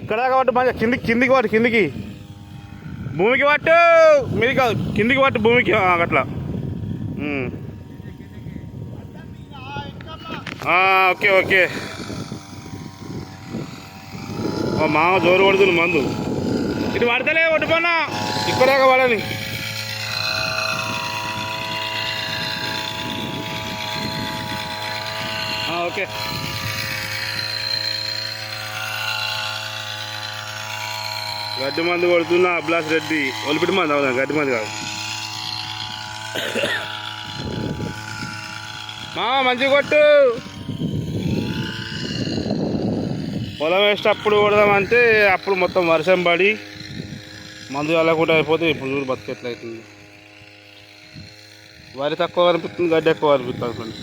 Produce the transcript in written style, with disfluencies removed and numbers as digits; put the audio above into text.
ఇక్కడ దాకా పట్టు మంచిగా కిందికి పట్టు, కిందికి భూమికి పట్టు, మీది కాదు కిందికి పట్టు భూమికి అట్లా. Okay okay. మామ జోరు పడుతుంది మందు. ఇటు పడతలే పట్టుకున్నా, ఇక్కడ దాకా పడని. ఓకే. గడ్డి మందు కొడుతున్నా అబ్లాస్ రెడ్డి. ఒలిపిటి మంది అవునా, గడ్డి మంది కాదు. మంచిగా కొట్టు. పొలం వేసేటప్పుడు కొడదామంటే అప్పుడు మొత్తం వర్షం పడి మందు చల్లకుండా అయిపోతే ఇప్పుడు చూడు బతికెట్లయితుంది. వరి తక్కువ అనిపిస్తుంది, గడ్డి ఎక్కువ అనిపిస్తుంది.